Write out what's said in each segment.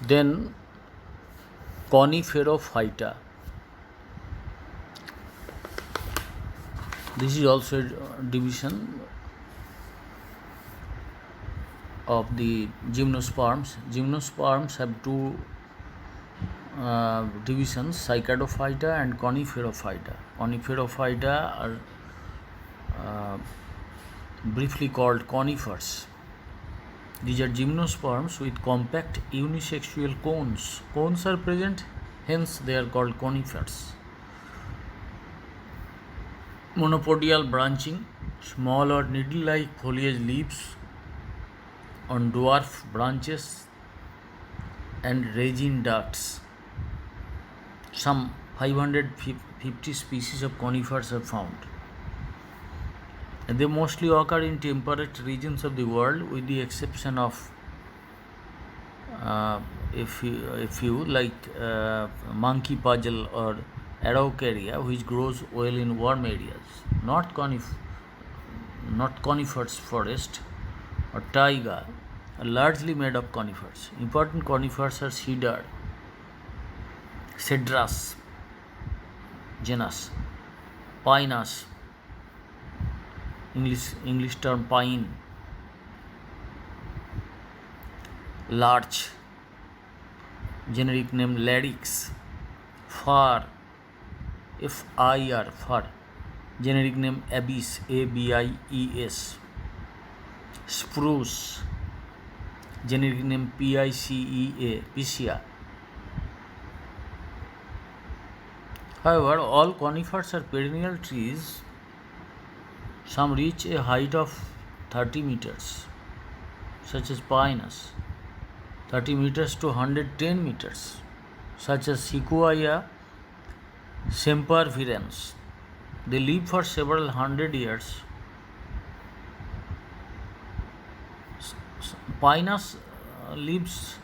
Then Coniferophyta. This is also a division of the gymnosperms. Gymnosperms have two divisions, Cycadophyta and Coniferophyta. Coniferophyta are briefly called conifers. These are gymnosperms with compact unisexual cones. Cones are present, hence they are called conifers. Monopodial branching, small or needle-like foliage leaves on dwarf branches and raging ducts. Some 550 species of conifers are found. And they mostly occur in temperate regions of the world, with the exception of a few like monkey puzzle or araucaria, which grows well in warm areas. Not conifers forest or taiga are largely made of conifers. Important conifers are cedar, Cedrus genus, Pinus, English term pine, larch, generic name Ladix, fir, F-I-R, fir, generic name Abies, A-B-I-E-S, spruce, generic name P-I-C-E-A, Picea. However, all conifers are perennial trees. Some reach a height of 30 meters, such as Pinus, 30 meters to 110 meters, such as Sequoia sempervirens. They live for several hundred years. Pinus lives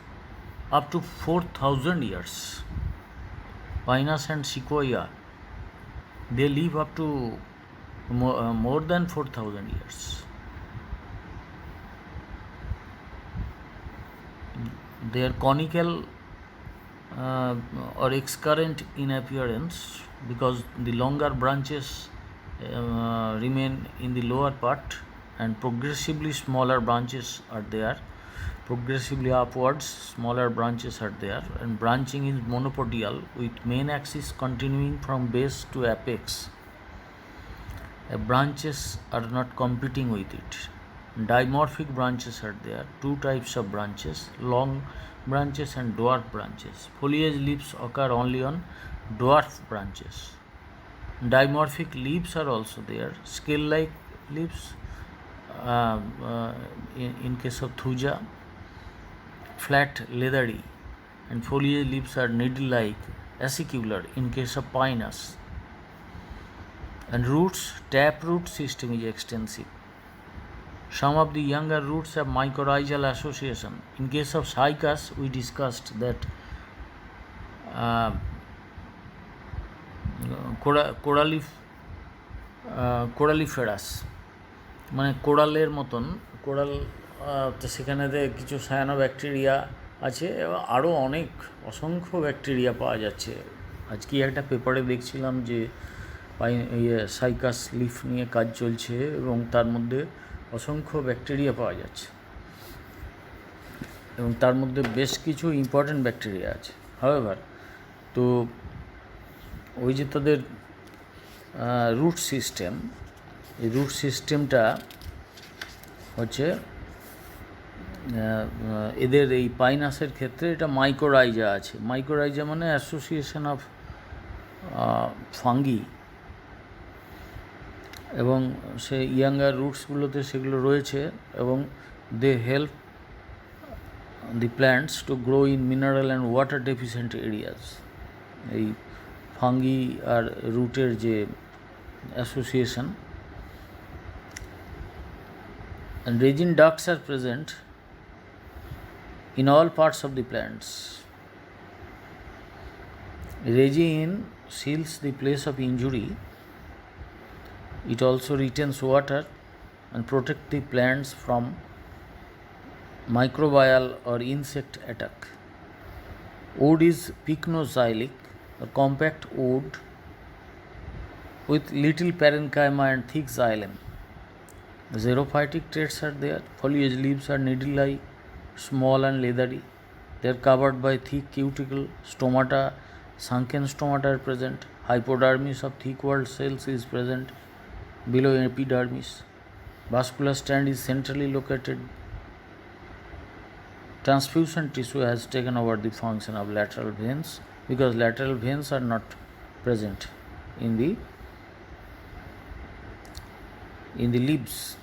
up to 4,000 years. Pinus and Sequoia, they live up to more than 4,000 years. They are conical or excurrent in appearance because the longer branches remain in the lower part and progressively smaller branches are there. Progressively upwards, smaller branches are there, and branching is monopodial with main axis continuing from base to apex. Branches are not competing with it. Dimorphic branches are there, two types of branches, long branches and dwarf branches. Foliage leaves occur only on dwarf branches. Dimorphic leaves are also there, scale-like leaves in case of thuja, flat leathery, and foliage leaves are needle-like, acicular in case of Pinus. And roots, taproot system is extensive. Some of the younger roots have mycorrhizal association. In case of Cycas, we discussed that কোরালিফেরাস মানে কোরালের মতন coral, সেখানেতে কিছু cyanobacteria আছে, আরও অনেক অসংখ্য bacteria পাওয়া যাচ্ছে। আজকে একটা পেপারে দেখছিলাম যে সাইকাস লিফ নিয়ে কাজ চলছে এবং তার মধ্যে অসংখ্য ব্যাকটেরিয়া পাওয়া যাচ্ছে এবং তার মধ্যে বেশ কিছু ইম্পর্ট্যান্ট ব্যাকটেরিয়া আছে। হাওয়েভার, তো ওই যে তাদের রুট সিস্টেম, এই রুট সিস্টেমটা হচ্ছে এদের এই পাইনাসের ক্ষেত্রে এটা মাইকোরাইজা আছে। মাইকোরাইজা মানে অ্যাসোসিয়েশন অফ ফাঙ্গি, এবং সে ইয়াঙ্গার রুটসগুলোতে সেগুলো রয়েছে এবং they help the plants to grow in mineral and water deficient areas. এই ফাঙ্গি আর রুটের যে association. And raging ducts are present in all parts of the plants. Raging seals the place of injury. It also retains water and protects the plants from microbial or insect attack. Wood is pycnoxylic, a compact wood with little parenchyma and thick xylem. Xerophytic traits are there. Foliage leaves are needle-like, small and leathery. They are covered by thick cuticle. Stomata, sunken stomata are present. Hypodermis of thick-walled cells is present below epidermis. Vascular stand is centrally located. Transfusion tissue has taken over the function of lateral veins because lateral veins are not present in the leaves.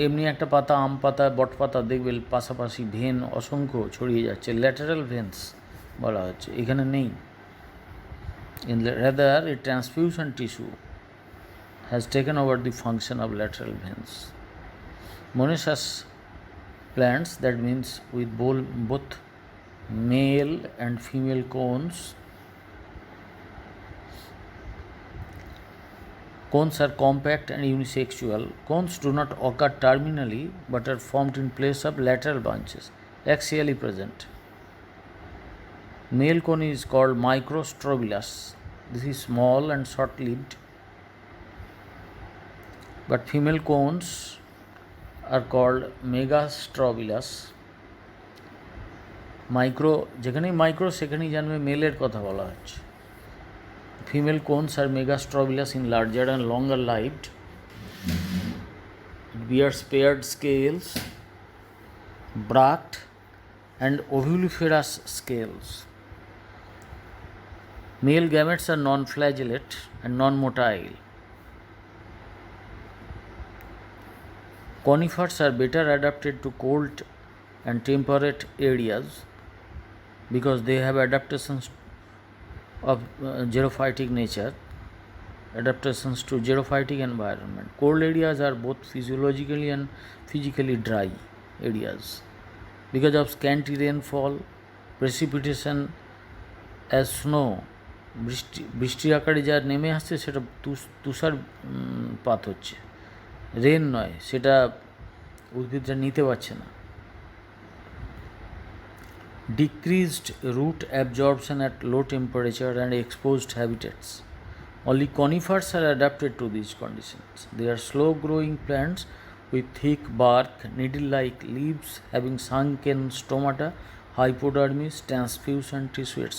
এমনি একটা পাতা আম পাতা বট পাতা দেখবে পাশাপাশি when অসংখ্য ছড়িয়ে যাচ্ছে, ল্যাটারাল ভেন্স বলা হচ্ছে, এখানে নেই। Rather, a transfusion tissue has taken over the function of lateral veins. Monoecious plants, that means with both male and female cones. Cones are compact and unisexual. Cones do not occur terminally but are formed in place of lateral branches, axially present. Male cone is called microstrobilus. This is small and short-lived. But female cones are called megastrobilus. Micro, যেখানেই micro সেখানেই জানবে মেলের কথা বলা হচ্ছে। Female cones are megastrobilus in larger and longer lived. It bears paired scales, bract and ovuliferous scales. Male gametes are non-flagellate and non-motile. Conifers are better adapted to cold and temperate areas because they have adaptations of xerophytic nature, adaptations to xerophytic environment. Cold areas are both physiologically and physically dry areas because of scanty rainfall, precipitation as snow. বৃষ্টির আকারে যা নেমে আসছে সেটা তুষারপাত হচ্ছে, rain নয়, সেটা উদ্ভিদটা নিতে পারছে না। Decreased root absorption at low temperature and exposed habitats. Only conifers are adapted to these conditions. They are slow growing plants with thick bark, needle-like leaves, having sunken stomata, hypodermis, transfusion tissue, etc.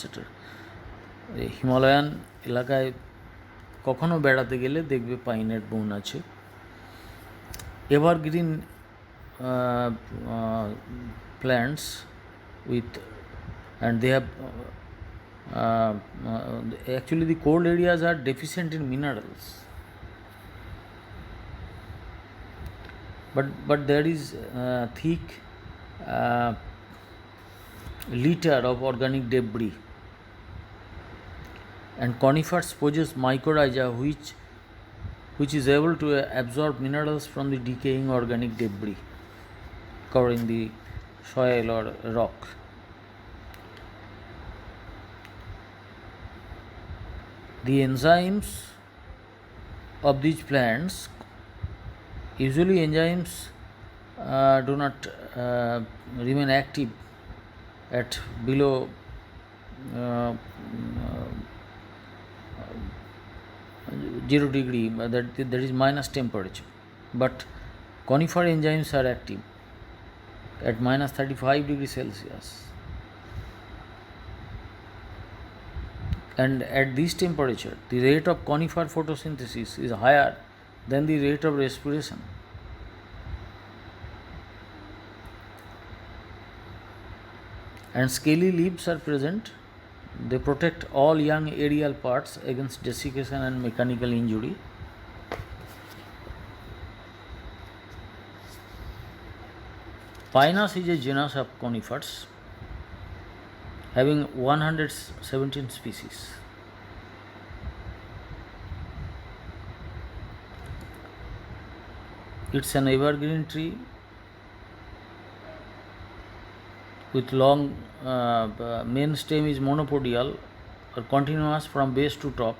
Himalayan এলাকায় কখনো বেড়াতে গেলে দেখবে পাইনের বন আছে। Evergreen plants with, and they have actually the cold areas are deficient in minerals, but there is thick litter of organic debris, and conifers possess mycorrhiza which is able to absorb minerals from the decaying organic debris covering the soil or rock. The enzymes of these plants, usually enzymes do not remain active at below 0 degree, that is minus temperature, but conifer enzymes are active at minus 35 degrees Celsius, and at this temperature the rate of conifer photosynthesis is higher than the rate of respiration. And scaly leaves are present. They protect all young aerial parts against desiccation and mechanical injury. Pinus is a genus of conifers having 117 species. It's an evergreen tree with long main stem is monopodial or continuous from base to top.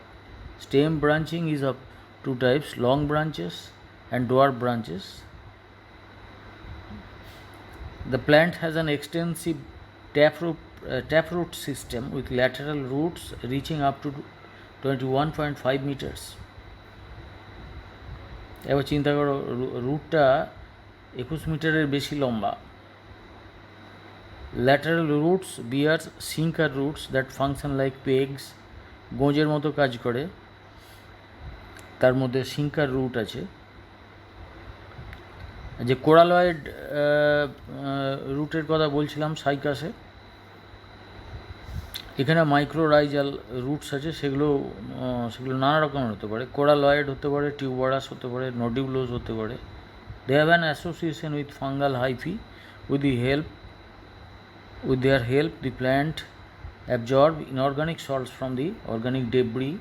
Stem branching is of two types, long branches and dwarf branches. The plant has an extensive taproot system with lateral roots reaching up to 21.5 meters. এবার চিন্তা করো রুটটা 21 মিটারের বেশি লম্বা। Lateral roots bear sinker roots that function like pegs, গোঁজের মতো কাজ করে, তার মধ্যে সিঙ্কার রুট আছে। যে কোরালয়েড রুটের কথা বলছিলাম সাইকাসে, এখানে মাইক্রোরাইজাল রুটস আছে, সেগুলো নানা রকমের হতে পারে। কোরালয়েড হতে পারে, টিউবারাস হতে পারে, নডিউলোস হতে পারে। They have an association with fungal hyphae. With their help, the plant absorb inorganic salts from the organic debris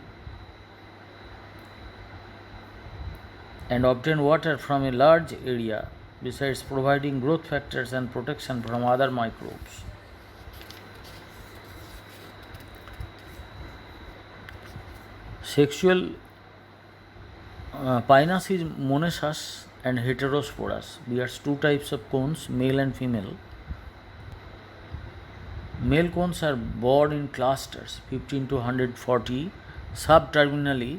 and obtain water from a large area, besides providing growth factors and protection from other microbes. Sexual Pinus is monoecious and heterosporous, bears two types of cones, male and female. Male cones are borne in clusters 15 to 140, subterminally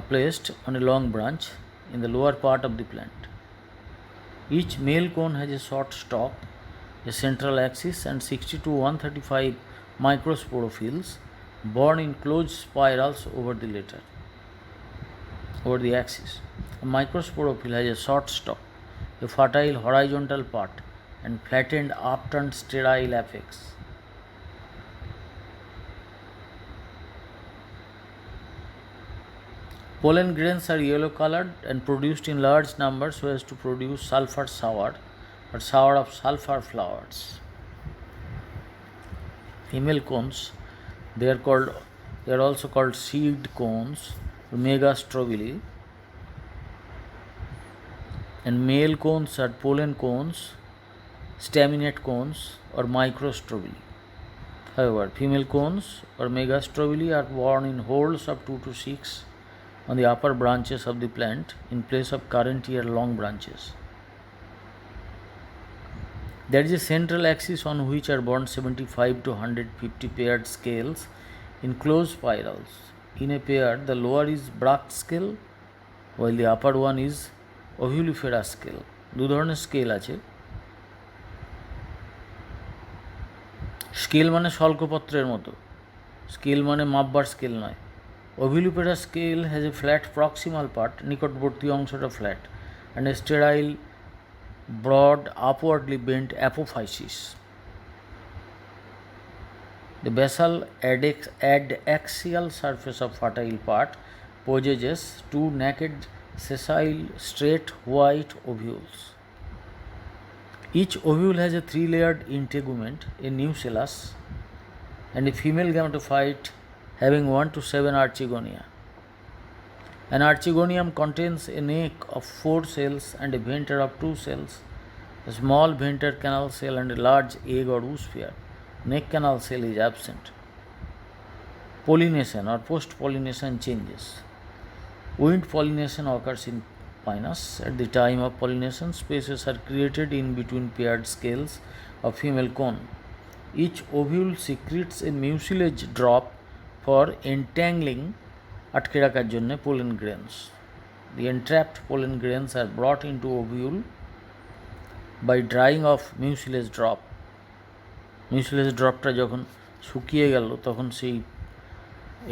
placed on a long branch in the lower part of the plant. Each male cone has a short stalk, a central axis, and 60 to 135 microsporophylls borne in closed spirals over the axis. A microsporophyll has a short stalk, a fertile horizontal part, and flattened upturned sterile apex. Pollen grains are yellow colored and produced in large numbers so as to produce sulfur sour or sour of sulfur flowers. Female cones, they are also called seed cones, megastrobili, and male cones are pollen cones, staminate cones, or microstrobili. However, female cones or megastrobili are borne in whorls of 2 to 6 on the upper branches of the plant in place of current year long branches. There is a central axis on which are borne 75 to 150 paired scales in closed spirals. In a pair, the lower is Brach scale while the upper one is ovulifera scale. দু ধরনের scale আছে। Scale মানে শল্কপত্রের মতো, scale মানে মাপবার scale নয়। Ovuliferous scale has a flat proximal part, নিকটবর্তী অংশটা flat, and a sterile broad upwardly bent apophysis. The basal adaxial surface of fertile part possesses two naked sessile straight white ovules. Each ovule has a 3-layered integument, a nucellus, and a female gametophyte having 1 to 7 archegonia. An archegonium contains a neck of 4 cells and a venter of 2 cells, a small venter canal cell and a large egg or oosphere. Neck canal cell is absent. Pollination or post-pollination changes. Wind pollination occurs in Pinus. At the time of pollination, spaces are created in between paired scales of female cone. Each ovule secretes a mucilage drop for entangling আটকে রাখার জন্য pollen grains. The entrapped pollen grains are brought into ovule by drying of mucilage drop. Mucilage ড্রপটা যখন শুকিয়ে গেল তখন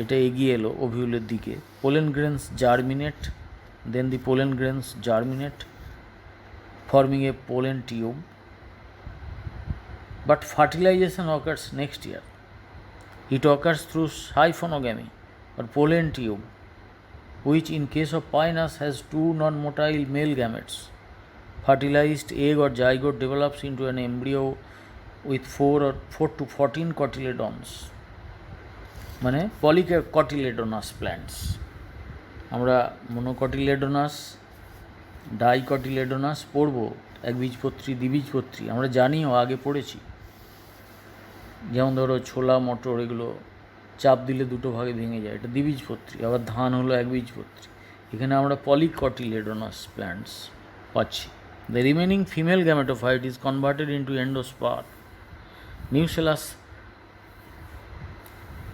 এটা এগিয়ে এলো ওভিউলের দিকে। Pollen grains germinate, then the pollen grains germinate forming a pollen tube, but fertilization occurs next year. It occurs through siphonogamy or pollen tube, which in case of Pinus has 2 non-motile male gametes. Fertilized egg or zygote develops into an embryo with 4 to 14 cotyledons, মানে polycotyledonous plants. আমরা মনোকটিলেডোনাস, ডাইকটিলেডোনাস পড়ব, একবীজপত্রী, দ্বিবীজপত্রী আমরা জানিও, আগে পড়েছি। যেমন ধরো ছোলা, মটর, এগুলো চাপ দিলে দুটো ভাগে ভেঙে যায়, এটা দ্বিবীজপত্রী। আবার ধান হলো একবীজপত্রী। এখানে আমরা পলিকটিলেডোনাস প্ল্যান্টস পাচ্ছি। The remaining female gametophyte is converted into endosperm. Nucellus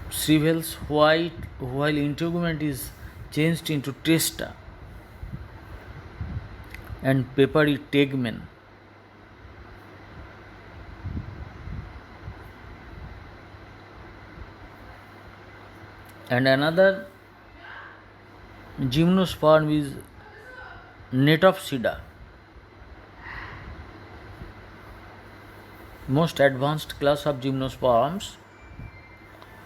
shrivels while integument is changed into testa and papery tegmen. And another gymnosperm is Netopsida. Most advanced class of gymnosperms.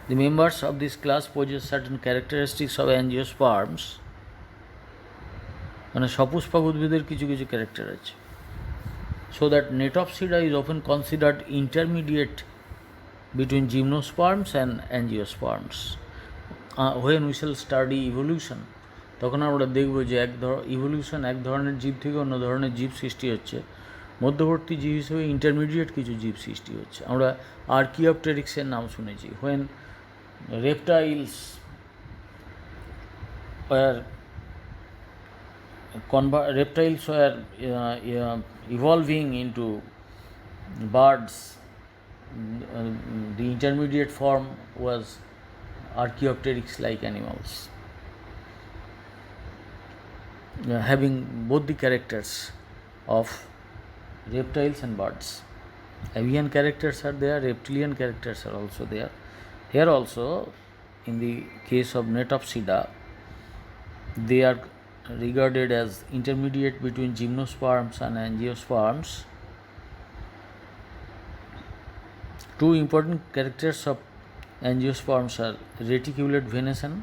The members of this class possess certain characteristics of angiosperms. মানে সপুষ্পক উদ্ভিদের কিছু কিছু character আছে. So that Netopsida is often considered intermediate between gymnosperms and angiosperms. When we shall study evolution, তখন আমরা দেখব যে ইভলিউশন এক ধরনের জীব থেকে অন্য ধরনের জীব সৃষ্টি হচ্ছে, মধ্যবর্তী জীব হিসেবে ইন্টারমিডিয়েট কিছু জীব সৃষ্টি হচ্ছে. আমরা আর্কিওপটেরিক্সের নাম শুনেছি. When reptiles were evolving into birds, the intermediate form was Archaeopteryx like animals, having both the characters of reptiles and birds. Avian characters are there, reptilian characters are also there. Here also, in the case of Netopsida, they are regarded as intermediate between gymnosperms and angiosperms. Two important characters of angiosperms are reticulate venation,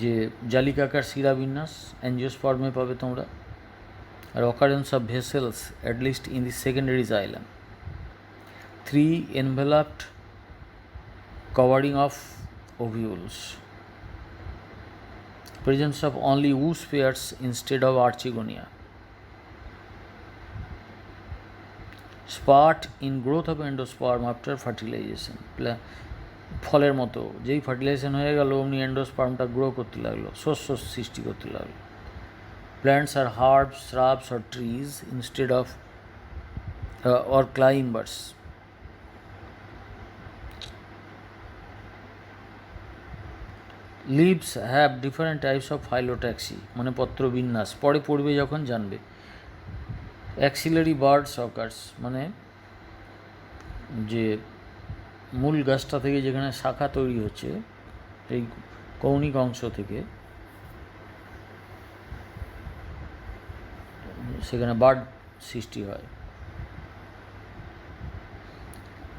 যে জালিকাকার শিরাবিন্যাস অ্যাঞ্জিওস্পার্মে পাবে তোমরা, আর occurrence of vessels at least in the secondary xylem. 3. Enveloped covering of ovules. Presence of only ooze pairs instead of archegonia. Spurt in growth of endosperm after fertilization. ফলের মতো যেই fertilisation হয়ে গেল অমনি এন্ডোস্পার্মটা grow করতে লাগলো, শস্য সৃষ্টি করতে লাগলো. প্ল্যান্টস আর herbs, shrubs or trees instead of or climbers. Leaves have different types of phyllotaxy, মানে পত্রবিন্যাস পরে পড়বে যখন জানবে. Axillary buds occurs, মানে যে মূল গাছটা থেকে যেখানে শাখা তৈরি হচ্ছে এই কৌণিক অংশ থেকে সেখানে বার্ড সৃষ্টি হয়.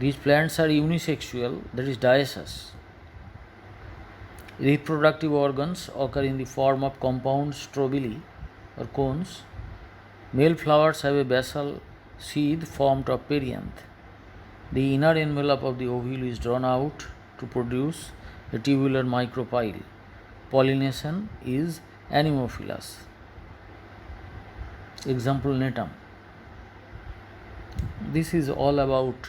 These plants are unisexual, that is dioecious. Reproductive organs occur in the form of compound strobili or cones. Male flowers have a basal sheath formed of perianth. The inner envelope of the ovule is drawn out to produce a tubular micropyle. Pollination is anemophilous. Example, netum. This is all about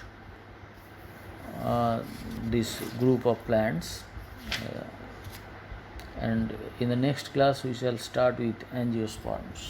this group of plants. And in the next class we shall start with angiosperms.